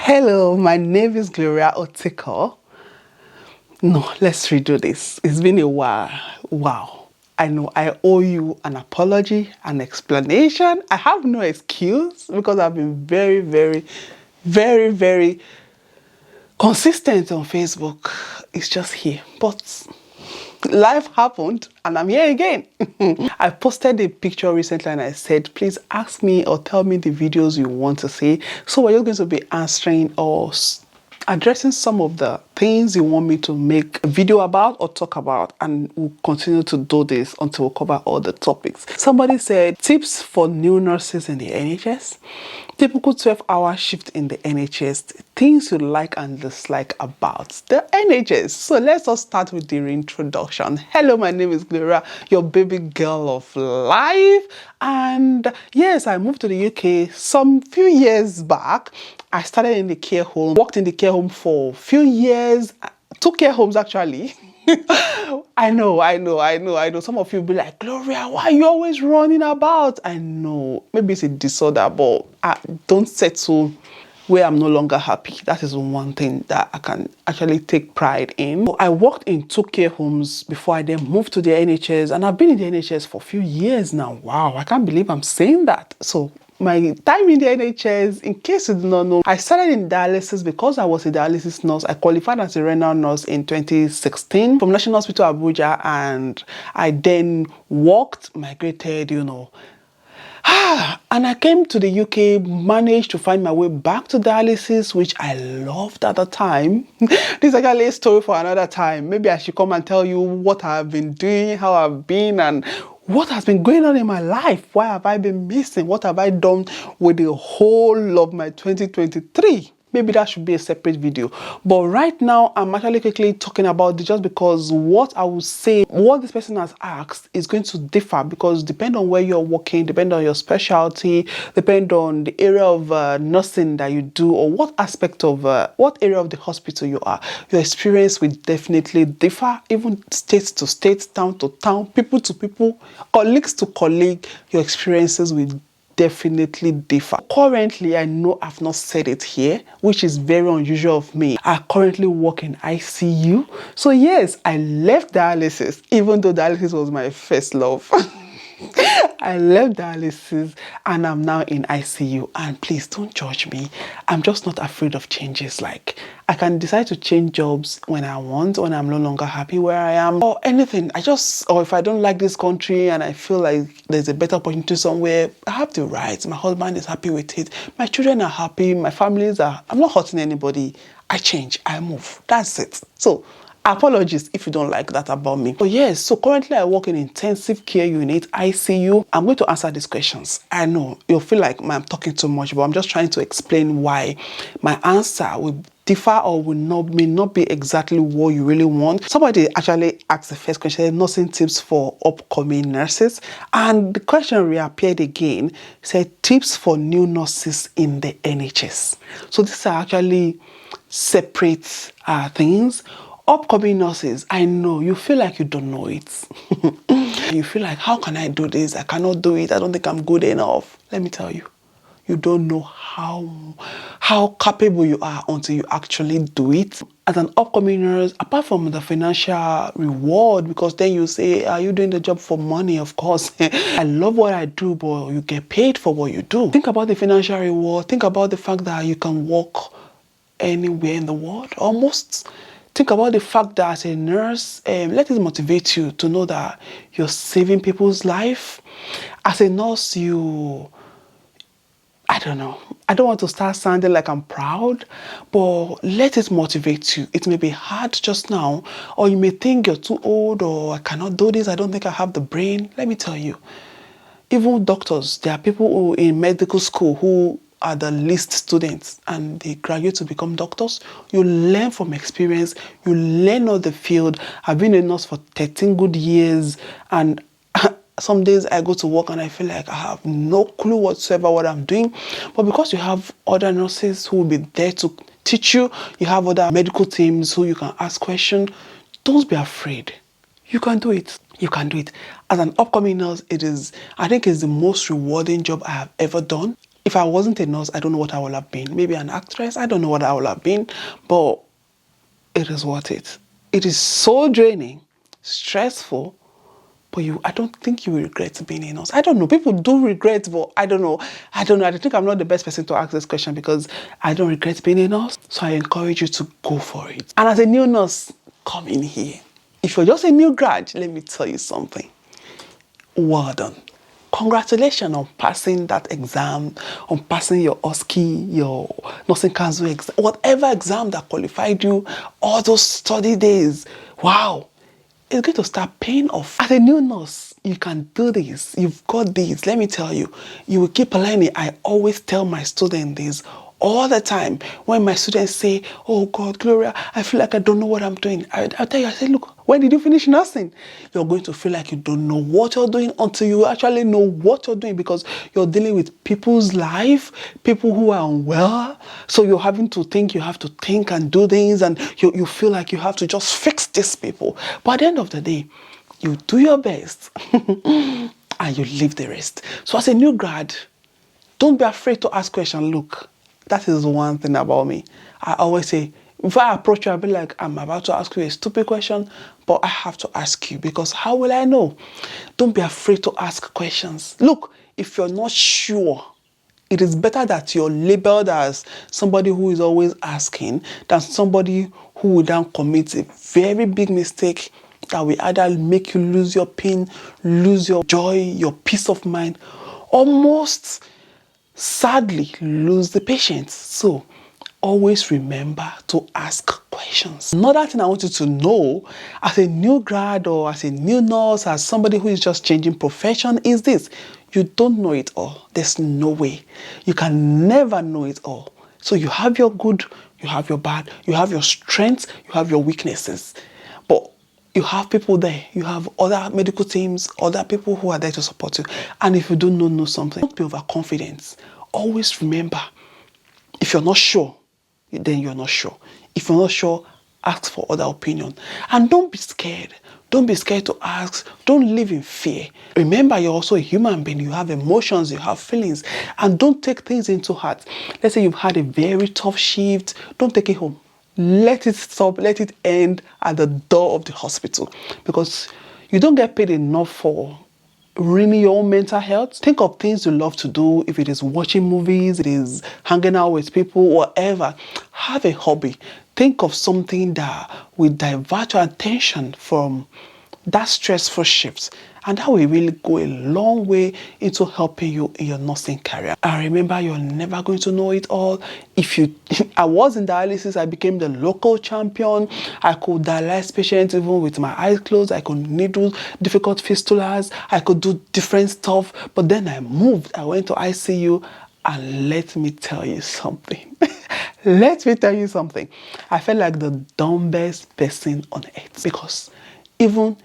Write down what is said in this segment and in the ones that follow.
Hello, my name is Gloria Otiko. No, let's redo this. It's been a while. Wow. I know I owe you an apology, an explanation. I have no excuse because I've been very consistent on Facebook. It's just here. But life happened and I'm here again. I posted a picture recently and I said, please ask me or tell me the videos you want to see. So we're just going to be answering or addressing some of the things you want me to make a video about or talk about, and we'll continue to do this until we cover all the topics. Somebody said tips for new nurses in the NHS, typical 12-hour shift in the NHS, things you like and dislike about the NHS. So let's all start with the introduction. Hello, my name is Gloria, your baby girl of life, and yes, I moved to the UK some few years back. I started in the care home, worked in the care home for a few years, 2 care homes actually. I know. Some of you will be like, Gloria, why are you always running about? I know, maybe it's a disorder, but I don't settle where I'm no longer happy. That is one thing that I can actually take pride in. So I worked in 2 care homes before I then moved to the NHS, and I've been in the NHS for a few years now. Wow, I can't believe I'm saying that. So my time in the NHS, in case you do not know, I started in dialysis because I was a dialysis nurse. I qualified as a renal nurse in 2016 from National Hospital Abuja, and I then worked, migrated, and I came to the UK, managed to find my way back to dialysis, which I loved at the time. This is actually a story for another time. Maybe I should come and tell you what I've been doing, how I've been, and what has been going on in my life. Why have I been missing? What have I done with the whole of my 2023? Maybe that should be a separate video. But right now, I'm actually quickly talking about this just because what I would say, what this person has asked is going to differ because depend on where you're working, depend on your specialty, depend on the area of nursing that you do, or what aspect of, what area of the hospital you are. Your experience will definitely differ, even state to state, town to town, people to people, colleagues to colleague. Your experiences will definitely differ. Currently, I know I've not said it here, which is very unusual of me. I currently work in ICU. So yes, I left dialysis, even though dialysis was my first love. I left dialysis and I'm now in ICU. And please don't judge me. I'm just not afraid of changes. Like, I can decide to change jobs when I want, when I'm no longer happy where I am, or anything. Or if I don't like this country and I feel like there's a better opportunity somewhere, I have the right. My husband is happy with it. My children are happy. My families are. I'm not hurting anybody. I change. I move. That's it. So, apologies if you don't like that about me. But yes, so currently I work in intensive care unit, ICU. I'm going to answer these questions. I know you'll feel like I'm talking too much, but I'm just trying to explain why my answer will differ or may not be exactly what you really want. Somebody actually asked the first question, nursing tips for upcoming nurses. And the question reappeared again, said tips for new nurses in the NHS. So these are actually separate things. Upcoming nurses, I know you feel like you don't know it. You feel like, how can I do this? I cannot do it. I don't think I'm good enough. Let me tell you, you don't know how capable you are until you actually do it. As an upcoming nurse, apart from the financial reward, because then you say, are you doing the job for money? Of course. I love what I do, but you get paid for what you do. Think about the financial reward. Think about the fact that you can work anywhere in the world, almost. Think about the fact that as a nurse, let it motivate you to know that you're saving people's life. As a nurse, I don't know. I don't want to start sounding like I'm proud, but let it motivate you. It may be hard just now, or you may think you're too old, or I cannot do this, I don't think I have the brain. Let me tell you, even doctors, there are people who in medical school who are the least students and they graduate to become doctors. You learn from experience, you learn on the field. I've been a nurse for 13 good years, and some days I go to work and I feel like I have no clue whatsoever what I'm doing. But because you have other nurses who will be there to teach you, you have other medical teams who you can ask questions, don't be afraid. You can do it. You can do it. As an upcoming nurse, I think it's the most rewarding job I have ever done. If I wasn't a nurse, I don't know what I would have been. Maybe an actress, I don't know what I would have been, but it is worth it. It is so draining, stressful, but I don't think you will regret being a nurse. I don't know. People do regret, but I don't know. I think I'm not the best person to ask this question because I don't regret being a nurse. So I encourage you to go for it. And as a new nurse, come in here. If you're just a new grad, let me tell you something. Well done. Congratulations on passing that exam, on passing your OSCE, your nursing council exam, whatever exam that qualified you, all those study days. Wow. It's going to start paying off. As a new nurse, you can do this. You've got this. Let me tell you, you will keep learning. I always tell my students this all the time. When my students say, oh God, Gloria, I feel like I don't know what I'm doing. I'll tell you, I say, look, when did you finish nursing? You're going to feel like you don't know what you're doing until you actually know what you're doing, because you're dealing with people's life, people who are unwell. So you're having to think, you have to think and do things, and you feel like you have to just fix these people. But at the end of the day, you do your best and you leave the rest. So as a new grad, don't be afraid to ask questions. Look, that is one thing about me. I always say, if I approach you, I'll be like, I'm about to ask you a stupid question, but I have to ask you, because how will I know? Don't be afraid to ask questions. Look, if you're not sure, it is better that you're labeled as somebody who is always asking than somebody who will then commit a very big mistake that will either make you lose your pain, lose your joy, your peace of mind, almost sadly lose the patient. So always remember to ask questions. Another thing I want you to know as a new grad or as a new nurse, as somebody who is just changing profession, is this: you don't know it all. There's no way. You can never know it all. So you have your good, you have your bad, you have your strengths, you have your weaknesses. But you have people there. You have other medical teams, other people who are there to support you. And if you don't know something, don't be overconfident. Always remember, if you're not sure, then you're not sure. If you're not sure, ask for other opinion. And don't be scared. Don't be scared to ask. Don't live in fear. Remember, you're also a human being. You have emotions, you have feelings. And don't take things into heart. Let's say you've had a very tough shift. Don't take it home. Let it stop, let it end at the door of the hospital, because you don't get paid enough for ruining your own mental health. Think of things you love to do. If it is watching movies, it is hanging out with people, whatever. Have a hobby. Think of something that will divert your attention from that stressful shift, and that will really go a long way into helping you in your nursing career. And remember, you're never going to know it all. I was in dialysis, I became the local champion. I could dialyze patients even with my eyes closed. I could needle difficult fistulas. I could do different stuff. But then I moved. I went to ICU, and let me tell you something. Let me tell you something. I felt like the dumbest person on earth, because even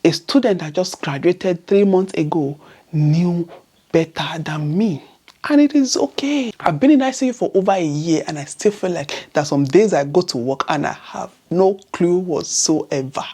a student that just graduated 3 months ago knew better than me. And it is okay. I've been in ICU for over a year, and I still feel like there's some days I go to work and I have no clue whatsoever.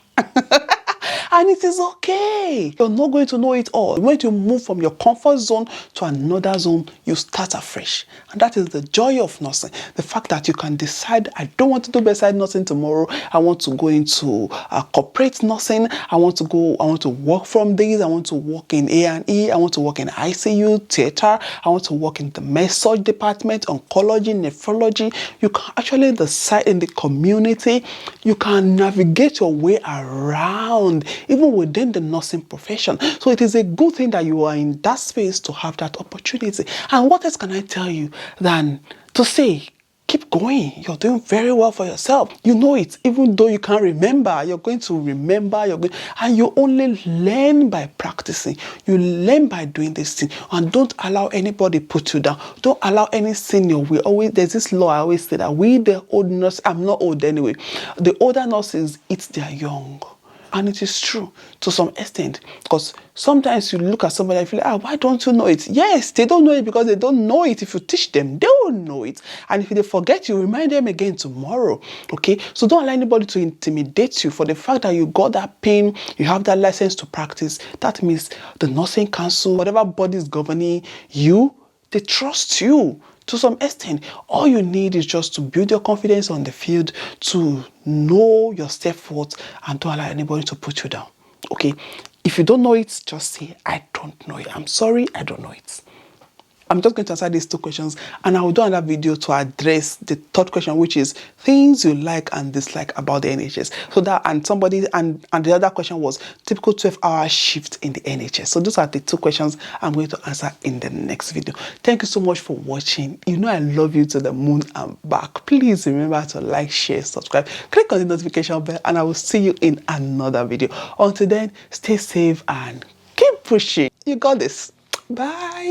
And it is okay. You're not going to know it all. When you move from your comfort zone to another zone, you start afresh. And that is the joy of nursing. The fact that you can decide, I don't want to do bedside nursing tomorrow. I want to go into corporate nursing. I want to work from days. I want to work in A&E. I want to work in ICU, theater. I want to work in the med-surg department, oncology, nephrology. You can actually decide in the community. You can navigate your way around, even within the nursing profession. So it is a good thing that you are in that space to have that opportunity. And what else can I tell you than to say, keep going. You're doing very well for yourself. You know it. Even though you can't remember, you're going to remember. And you only learn by practicing. You learn by doing this thing. And don't allow anybody put you down. Don't allow any senior. There's this law I always say that we, the old nurse, I'm not old anyway, the older nurses eat their young. And it is true to some extent, because sometimes you look at somebody and feel like, why don't you know it? Yes, they don't know it because they don't know it. If you teach them, they will know it. And if they forget, you remind them again tomorrow. Okay? So don't allow anybody to intimidate you for the fact that you got that pin, you have that license to practice. That means the nursing council, whatever body is governing you, they trust you to some extent. All you need is just to build your confidence on the field, to know your self-worth, and don't allow anybody to put you down. Okay? If you don't know it, just say, I don't know it. I'm sorry, I don't know it. I'm just going to answer these two questions, and I will do another video to address the third question, which is things you like and dislike about the NHS. So that, and the other question was typical 12-hour shift in the NHS. So those are the two questions I'm going to answer in the next video. Thank you so much for watching. You know I love you to the moon and back. Please remember to like, share, subscribe, click on the notification bell, and I will see you in another video. Until then, stay safe and keep pushing. You got this. Bye.